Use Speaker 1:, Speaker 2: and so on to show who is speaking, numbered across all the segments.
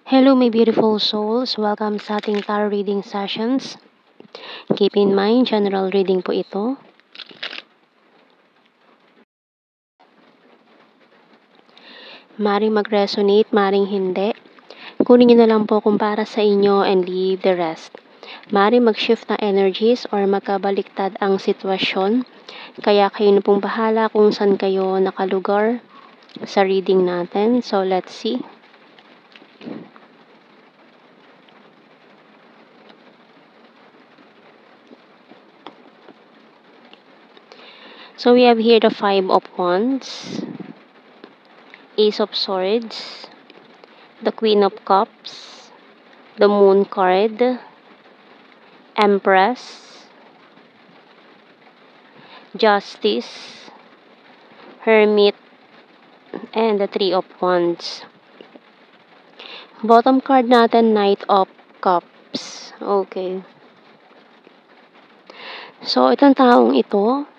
Speaker 1: Hello, my beautiful souls. Welcome sa ating tarot reading sessions. Keep in mind, general reading po ito. Maring mag-resonate, maring hindi. Kunin nyo na lang po kung para sa inyo and leave the rest. Maring mag-shift na energies or magkabaliktad ang sitwasyon. Kaya kayo na pong bahala kung saan kayo nakalugar sa reading natin. So, let's see. So, we have here the Five of Wands, Ace of Swords, the Queen of Cups, the Moon card, Empress, Justice, Hermit, and the Three of Wands. Bottom card natin, Knight of Cups. Okay. So, itong taong ito,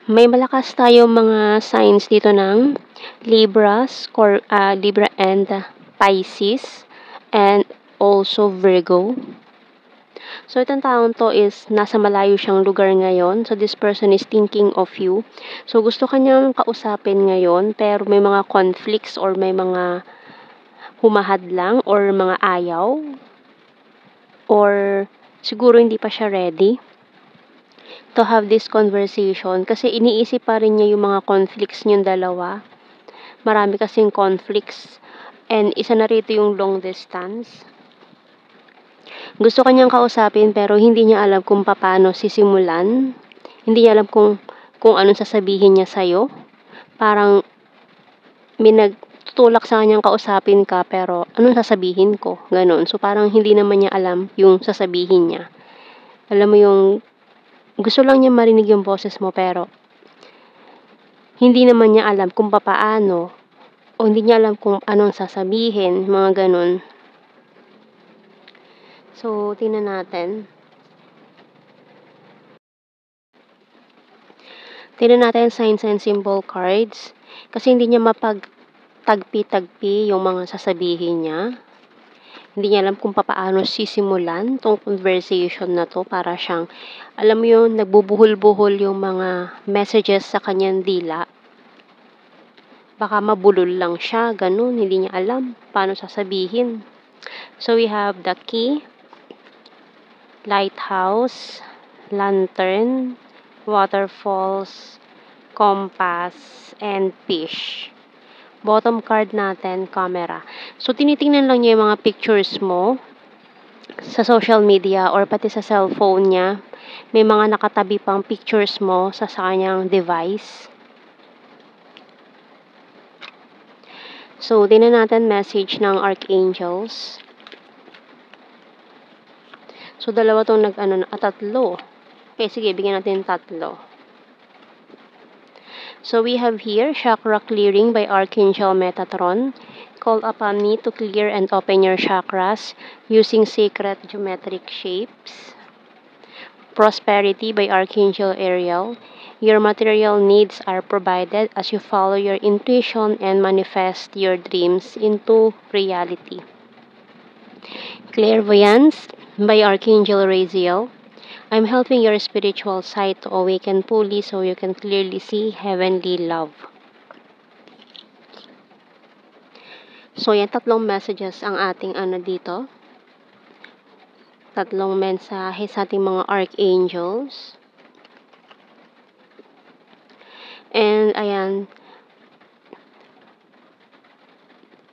Speaker 1: may malakas tayong mga signs dito ng Libra and Pisces, and also Virgo. So, itong taong to is nasa malayo siyang lugar ngayon. So, this person is thinking of you. So, gusto kanyang kausapin ngayon, pero may mga conflicts or may mga humahadlang or mga ayaw. Or, siguro hindi pa siya ready to have this conversation kasi iniisip pa rin niya yung mga conflicts niyong dalawa. Marami kasing conflicts and isa na rito yung long distance. Gusto kanyang kausapin pero hindi niya alam kung paano sisimulan. Hindi niya alam kung anong sasabihin niya sa'yo. Parang may nagtutulak sa kanyang kausapin ka pero anong sasabihin ko? Ganon. So parang hindi naman niya alam yung sasabihin niya. Alam mo yung gusto lang niya marinig yung boses mo pero hindi naman niya alam kung papaano o hindi niya alam kung anong sasabihin, mga ganun. So, tingnan natin. Tingnan natin signs and symbol cards kasi hindi niya mapagtagpi-tagpi yung mga sasabihin niya. Hindi niya alam kung papaano sisimulan tong conversation na to para siyang, alam mo yun, nagbubuhol-buhol yung mga messages sa kanyang dila. Baka mabulol lang siya, ganun, hindi niya alam paano sasabihin. So, we have the key, lighthouse, lantern, waterfalls, compass, and fish. Bottom card natin, camera. So, tinitingnan lang niya yung mga pictures mo sa social media or pati sa cellphone niya. May mga nakatabi pang pictures mo sa kanyang device. So, tingnan natin message ng archangels. So, dalawa tong tatlo. Okay, sige, bigyan natin tatlo. So, we have here, Chakra Clearing by Archangel Metatron. Call upon me to clear and open your chakras using sacred geometric shapes. Prosperity by Archangel Ariel. Your material needs are provided as you follow your intuition and manifest your dreams into reality. Clairvoyance by Archangel Raziel. I'm helping your spiritual sight to awaken fully so you can clearly see heavenly love. So, yan, tatlong messages ang ating dito. Tatlong mensahe sa ating mga archangels. And, ayan,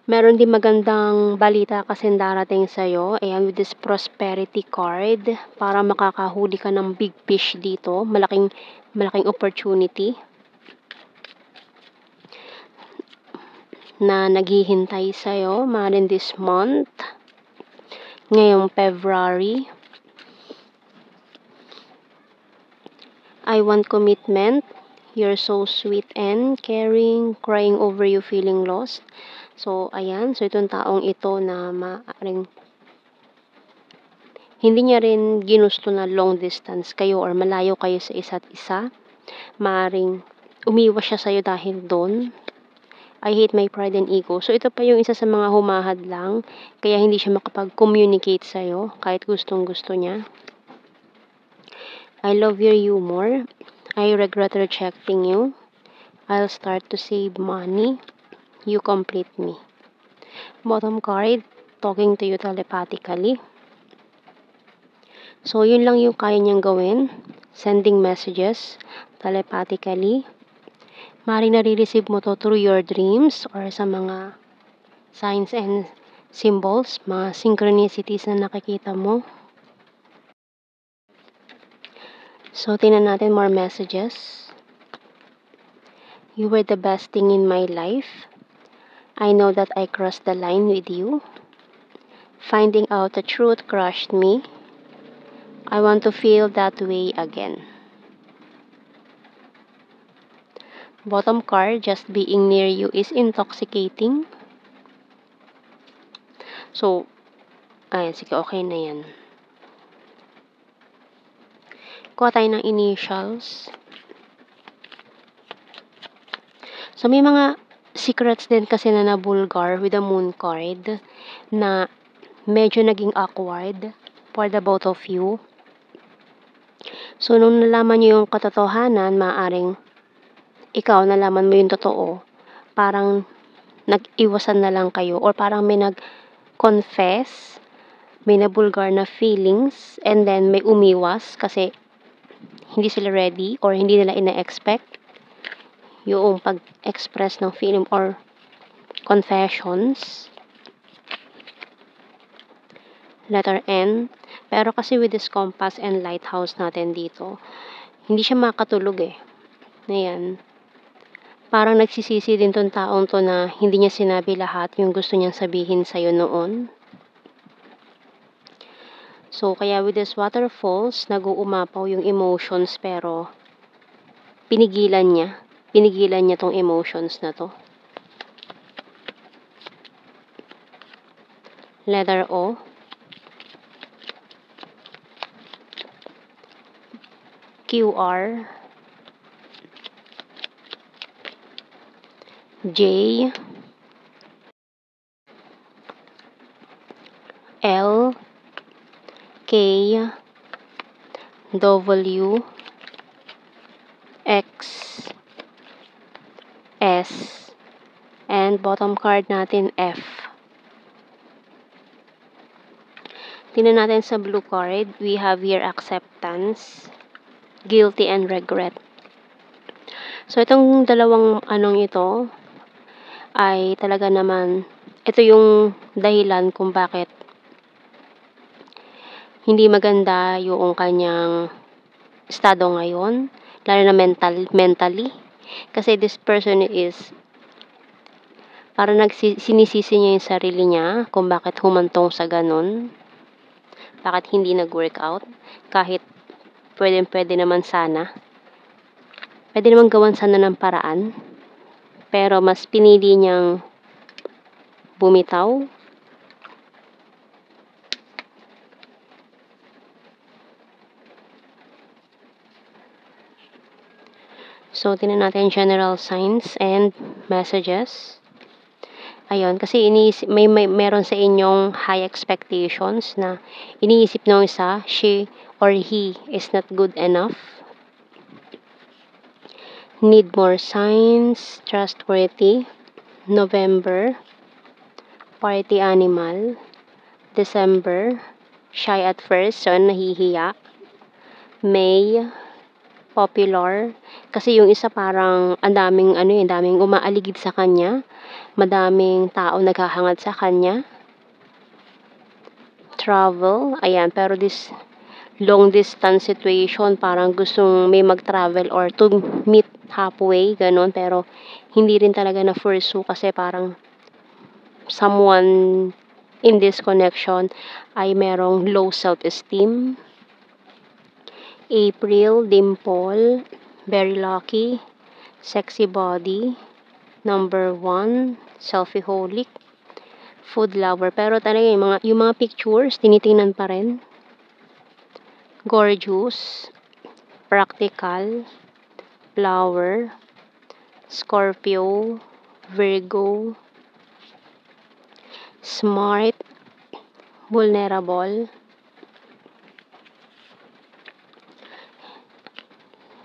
Speaker 1: meron din magandang balita kasi darating sa'yo. Ayan, with this prosperity card, para makakahuli ka ng big fish dito. Malaking opportunity na naghihintay sa'yo. Marin this month. Ngayong February. I want commitment. You're so sweet and caring, crying over you, feeling lost. So, ayan. So, itong taong ito na maaring hindi niya rin ginusto na long distance kayo or malayo kayo sa isa't isa. Maaring umiwas siya sa'yo dahil doon. I hate my pride and ego. So, ito pa yung isa sa mga humahad lang, kaya hindi siya makapag-communicate sa'yo, kahit gustong-gusto niya. I love your humor. I regret rejecting you. I'll start to save money. You complete me. Bottom card, talking to you telepathically. So, yun lang yung kaya niyang gawin. Sending messages telepathically. Maring nare-receive mo to through your dreams or sa mga signs and symbols, mga synchronicities na nakikita mo. So, tingnan natin more messages. You were the best thing in my life. I know that I crossed the line with you. Finding out the truth crushed me. I want to feel that way again. Bottom card, just being near you is intoxicating. So, ayan, sige, okay na yan. Kuha tayo ng initials. So, may mga secrets din kasi na nabulgar with the moon card na medyo naging awkward for the both of you. So, nung nalaman nyo yung katotohanan, maaring ikaw nalaman mo yung totoo, parang nag-iwasan na lang kayo or parang may nag-confess, may nabulgar na feelings, and then may umiwas kasi hindi sila ready or hindi nila ina-expect yung pag-express ng feeling or confessions. Letter N. Pero kasi with this compass and lighthouse natin dito, hindi siya makatulog eh. Ayan. Parang nagsisisi din tong taong to na hindi niya sinabi lahat yung gusto niyang sabihin sa'yo noon. So, kaya with this waterfalls, nag-uumapaw yung emotions pero pinigilan niya. Pinigilan niya tong emotions na to. Letter O. QR. J. L. K. W. X. S. And bottom card natin F. Tingnan natin sa blue card, we have here acceptance, guilty and regret. So itong dalawang anong ito ay talaga naman, ito yung dahilan kung bakit hindi maganda yung kanyang estado ngayon, lalo na mentally. Kasi this person is para sinisisi niya yung sarili niya kung bakit humantong sa ganun. Bakit hindi nag-work out? Kahit pwede naman sana. Pwede naman gawan sana ng paraan. Pero mas pinili niyang bumitaw. So, tingnan natin general signs and messages. Ayun, kasi meron sa inyong high expectations na iniisip ng isa, she or he is not good enough. Need more signs, trustworthy. November, party animal. December, shy at first, so nahihiya. May, popular. Kasi yung isa parang ang daming daming umaaligid sa kanya. Madaming tao naghahangad sa kanya. Travel, ayan, pero this long distance situation, parang gustong may mag-travel or to meet halfway, ganun, pero hindi rin talaga na pursue kasi parang someone in this connection ay merong low self-esteem. April, dimple, very lucky, sexy body, number 1, selfie-holic, food lover, pero talaga yung mga pictures, tinitingnan pa rin. Gorgeous, practical, flower, Scorpio, Virgo, smart, vulnerable,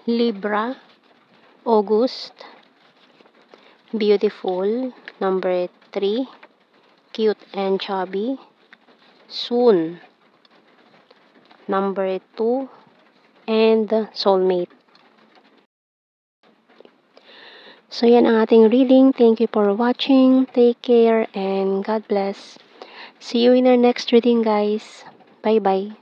Speaker 1: Libra, August, beautiful, number 3, cute and chubby, soon, number 2, and soulmate. So yan ang ating reading. Thank you for watching. Take care and God bless. See you in our next reading, guys. Bye-bye.